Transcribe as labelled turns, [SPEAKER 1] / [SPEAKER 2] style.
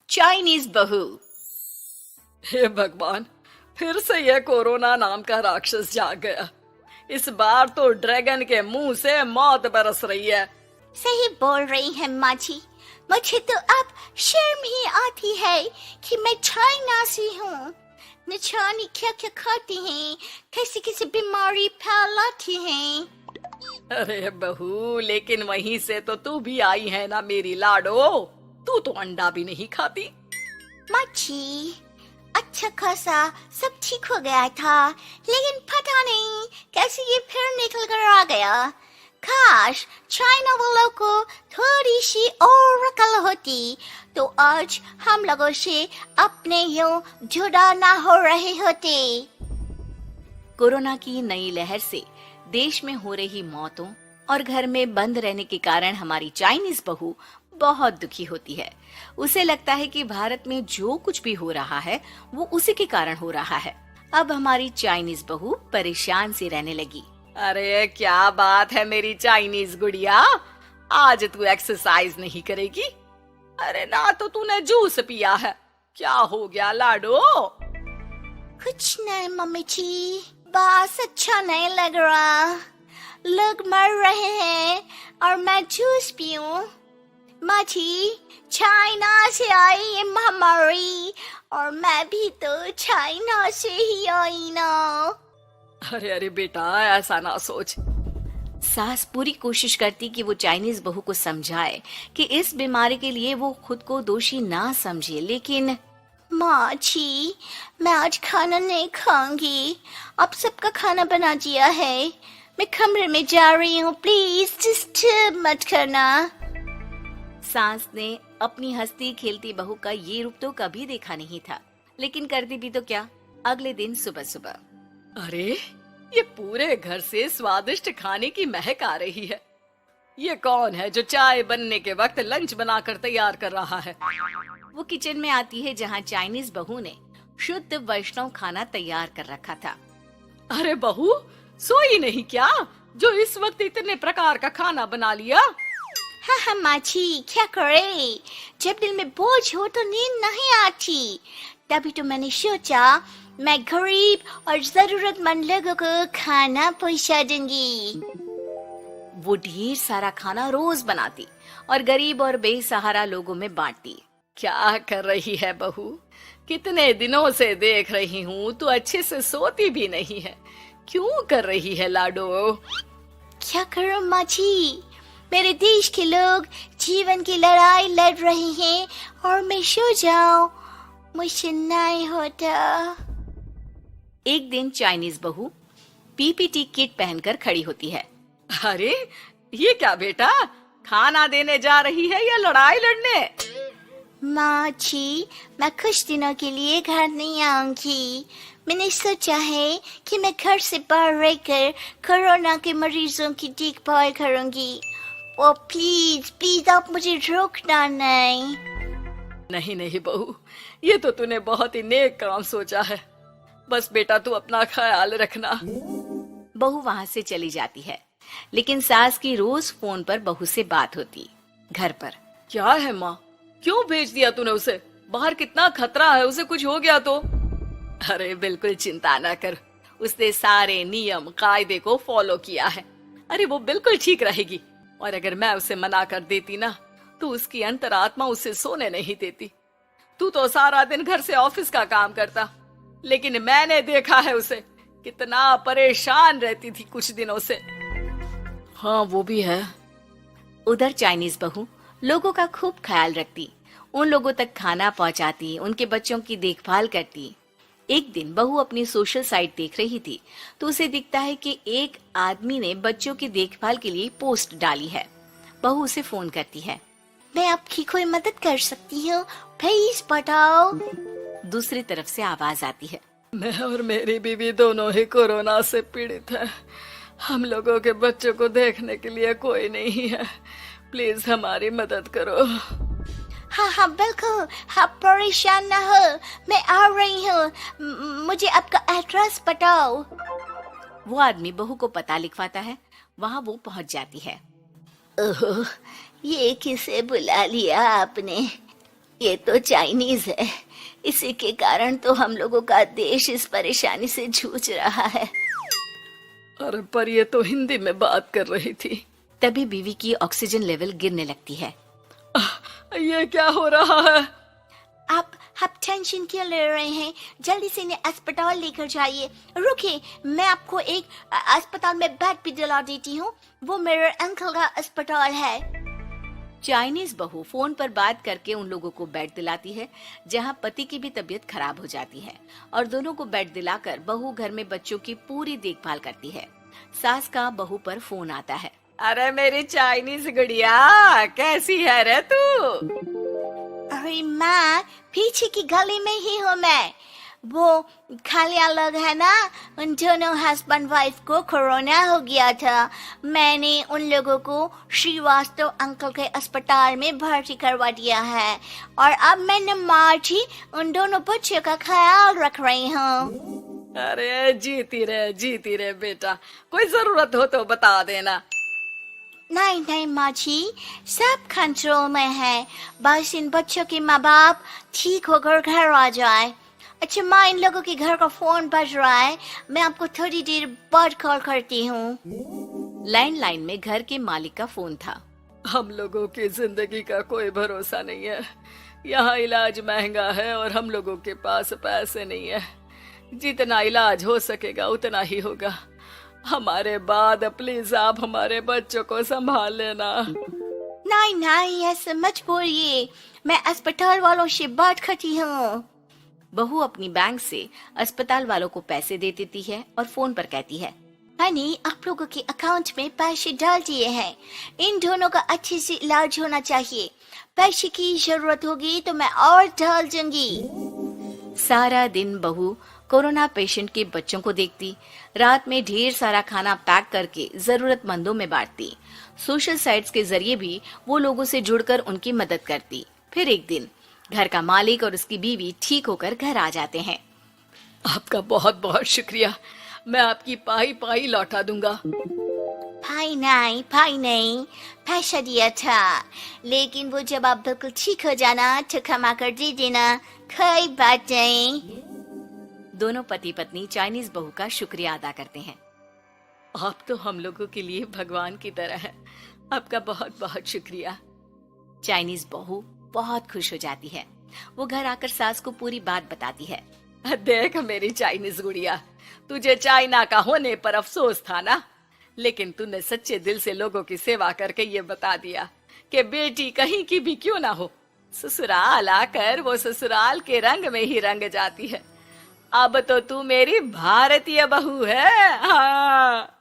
[SPEAKER 1] Chinese बहू।
[SPEAKER 2] हे भगवान, फिर से यह कोरोना नाम का राक्षस जाग गया। इस बार तो ड्रैगन के मुंह से मौत बरस रही है।
[SPEAKER 1] सही बोल रही है माँ जी। मुझे तो अब शर्म ही आती है कि मैं चाइना से हूँ। न जाने क्या क्या खाती हैं, कैसी कैसी बीमारी फैलाती हैं।
[SPEAKER 2] अरे बहू, लेकिन वहीं से तो तू भी आई है ना मेरी लाडो। तू तो अंडा भी नहीं खाती।
[SPEAKER 1] माँ जी, अच्छा खासा सब ठीक हो गया था, लेकिन पता नहीं कैसे ये फिर निकल कर आ गया। काश चाइना वालों को थोड़ी सी और अकल होती तो आज हम लोगों से अपने यूं जुदा ना हो रहे होते। कोरोना की नई लहर से देश में हो रही मौतों और घर में बंद रहने के कारण हमारी चाइनीज बहू बहुत दुखी होती है। उसे लगता है कि भारत में जो कुछ भी हो रहा है वो उसी के कारण हो रहा है। अब हमारी चाइनीज बहू परेशान सी रहने लगी।
[SPEAKER 2] अरे क्या बात है मेरी चाइनीज गुड़िया, आज तू एक्सरसाइज नहीं करेगी? अरे ना तो तूने जूस पिया है। क्या हो गया लाडो?
[SPEAKER 1] कुछ नहीं मम्मी जी, बस अच्छा नहीं लग रहा। लोग मर रहे हैं और मैं जूस पीऊं। माँ जी, चाइना से आई ये महामारी और मैं भी तो चाइना से ही आई ना।
[SPEAKER 2] अरे अरे बेटा, ऐसा ना सोच।
[SPEAKER 1] सास पूरी कोशिश करती कि वो चाइनीज बहू को समझाए कि इस बीमारी के लिए वो खुद को दोषी ना समझे, लेकिन माँ जी, मैं आज खाना नहीं खाऊंगी। अब सबका खाना बना दिया है। मैं कमरे में जा रही हूँ, प्लीज डिस्टर्ब मत करना। सास ने अपनी हंसती खेलती बहू का ये रूप तो कभी देखा नहीं था, लेकिन करती भी तो क्या। अगले दिन सुबह सुबह,
[SPEAKER 2] अरे ये पूरे घर से स्वादिष्ट खाने की महक आ रही है। ये कौन है जो चाय बनने के वक्त लंच बनाकर तैयार कर रहा है?
[SPEAKER 1] वो किचन में आती है जहाँ चाइनीज बहू ने शुद्ध वैष्णव खाना तैयार कर रखा था।
[SPEAKER 2] अरे बहू, सोई नहीं क्या जो इस वक्त इतने प्रकार का खाना बना लिया?
[SPEAKER 1] हाँ हाँ माँ जी, क्या करे, जब दिल में बोझ हो तो नींद नहीं आती। तभी तो मैंने सोचा मैं गरीब और जरूरतमंद लोगों को खाना पहुंचा दूंगी। वो ढेर सारा खाना रोज बनाती और गरीब और बेसहारा लोगों में बांटती।
[SPEAKER 2] क्या कर रही है बहू? कितने दिनों से देख रही हूँ तू अच्छे से सोती भी नहीं है। क्यों कर रही है लाडो?
[SPEAKER 1] क्या करूं माँ जी, मेरे देश के लोग जीवन की लड़ाई लड़ रहे हैं और मैं सो जाऊं, मुझसे नहीं होता। एक दिन चाइनीज बहू पीपीटी किट पहनकर खड़ी होती है।
[SPEAKER 2] अरे ये क्या बेटा, खाना देने जा रही है या लड़ाई लड़ने?
[SPEAKER 1] माँ जी, मैं कुछ दिनों के लिए घर नहीं आऊंगी। मैंने सोचा है कि मैं घर से बाहर रहकर कोरोना के मरीजों की देखभाल करूंगी। ओ प्लीज प्लीज आप मुझे रोकना नहीं।
[SPEAKER 2] नहीं नहीं बहू, ये तो तूने बहुत ही नेक काम सोचा है। बस बेटा तू अपना ख्याल रखना।
[SPEAKER 1] बहू वहाँ से चली जाती है, लेकिन सास की रोज फोन पर बहू से बात होती। घर पर
[SPEAKER 2] क्या है माँ, क्यों भेज दिया तूने उसे? बाहर कितना खतरा है, उसे कुछ हो गया तो? अरे बिल्कुल चिंता ना कर, उसने सारे नियम कायदे को फॉलो किया है। अरे वो बिल्कुल ठीक रहेगी। और अगर मैं उसे मना कर देती ना तो उसकी अंतरात्मा उसे सोने नहीं देती। तू तो सारा दिन घर से ऑफिस का काम करता, लेकिन मैंने देखा है उसे कितना परेशान रहती थी कुछ दिनों से।
[SPEAKER 1] हाँ वो भी है। उधर चाइनीज बहू लोगों का खूब ख्याल रखती, उन लोगों तक खाना पहुंचाती, उनके बच्चों की देखभाल करती। एक दिन बहू अपनी सोशल साइट देख रही थी तो उसे दिखता है कि एक आदमी ने बच्चों की देखभाल के लिए पोस्ट डाली है। बहू उसे फोन करती है। मैं आपकी कोई मदद कर सकती हूँ, प्लीज बताओ। दूसरी तरफ से आवाज आती है।
[SPEAKER 2] मैं और मेरी बीवी दोनों ही कोरोना से पीड़ित हैं। हम लोगों के बच्चों को देखने के लिए कोई नहीं है, प्लीज हमारी मदद करो।
[SPEAKER 1] हाँ हाँ बिल्कुल, आप परेशान न हो, मैं आ रही हूँ। मुझे आपका एड्रेस बताओ। वो आदमी बहू को पता लिखवाता है। वहाँ वो पहुँच जाती है। ओह, ये किसे बुला लिया आपने? ये तो चाइनीज है, इसी के कारण तो हम लोगों का देश इस परेशानी से जूझ रहा है।
[SPEAKER 2] अरे पर ये तो हिंदी में बात कर रही थी।
[SPEAKER 1] तभी बीवी की ऑक्सीजन लेवल गिरने लगती है।
[SPEAKER 2] ये क्या हो रहा है?
[SPEAKER 1] आप टेंशन क्यों ले रहे हैं? जल्दी से इन्हें अस्पताल लेकर जाइए। रुकिए, मैं आपको एक अस्पताल में बेड भी दिला देती हूँ। वो मेरे अंकल का अस्पताल है। चाइनीज बहू फोन पर बात करके उन लोगों को बेड दिलाती है, जहां पति की भी तबीयत खराब हो जाती है और दोनों को बेड दिलाकर बहू घर में बच्चों की पूरी देखभाल करती है। सास का बहू पर फोन आता है।
[SPEAKER 2] अरे मेरी चाइनीज गुड़िया, कैसी है रे तू?
[SPEAKER 1] अरे माँ, पीछे की गली में ही हूँ मैं। वो खालिया लोग है ना, उन दोनों हस्बैंड वाइफ को कोरोना हो गया था। मैंने उन लोगों को श्रीवास्तव अंकल के अस्पताल में भर्ती करवा दिया है और अब मैं नमाज ही उन दोनों बच्चों का ख्याल रख रही हूँ।
[SPEAKER 2] अरे जीती रहे बेटा, कोई जरूरत हो तो बता देना।
[SPEAKER 1] नहीं माँ जी, सब कंट्रोल में है। बस इन बच्चों के माँ बाप ठीक होकर घर आ जाए। अच्छा माँ, इन लोगों के घर का फोन बज रहा है, मैं आपको थोड़ी देर बाद कॉल करती हूँ। लैंडलाइन में घर के मालिक का फोन था।
[SPEAKER 2] हम लोगों की जिंदगी का कोई भरोसा नहीं है। यहाँ इलाज महंगा है और हम लोगों के पास पैसे नहीं है। जितना इलाज हो सकेगा उतना ही होगा। हमारे बाद प्लीज आप हमारे बच्चों को संभाल लेना।
[SPEAKER 1] नहीं, ऐसे मत बोलिए, मैं अस्पताल वालों से बात करती हूँ। बहू अपनी बैंक से अस्पताल वालों को पैसे दे देती है और फोन पर कहती है, मैंने आप लोगों के अकाउंट में पैसे डाल दिए हैं। इन दोनों का अच्छे से इलाज होना चाहिए। पैसे की जरूरत होगी तो मैं और डाल दूंगी। सारा दिन बहू कोरोना पेशेंट के बच्चों को देखती, रात में ढेर सारा खाना पैक करके जरूरतमंदों में बांटती। सोशल साइट्स के जरिए भी वो लोगों से जुड़कर उनकी मदद करती। फिर एक दिन घर का मालिक और उसकी बीवी ठीक होकर घर आ जाते हैं।
[SPEAKER 2] आपका बहुत बहुत शुक्रिया, मैं आपकी पाई पाई लौटा दूंगा।
[SPEAKER 1] भाई नहीं, पैसा दिया था, लेकिन वो जब आप बिल्कुल ठीक हो जाना तो क्षमा कर दे देना, कोई बात नहीं। दोनों पति पत्नी चाइनीज बहू का शुक्रिया अदा करते हैं।
[SPEAKER 2] आप तो हम लोगों के लिए भगवान की तरह हैं। आपका बहुत बहुत शुक्रिया।
[SPEAKER 1] चाइनीज बहू बहुत खुश हो जाती है। वो घर आकर सास को पूरी बात बताती है।
[SPEAKER 2] देख मेरी चाइनीज गुड़िया, तुझे चाइना का होने पर अफसोस था ना, लेकिन तूने सच्चे दिल से लोगों की सेवा करके ये बता दिया कि बेटी कहीं की भी क्यों ना हो, ससुराल आकर वो ससुराल के रंग में ही रंग जाती है। अब तो तू मेरी भारतीय बहू है। हाँ।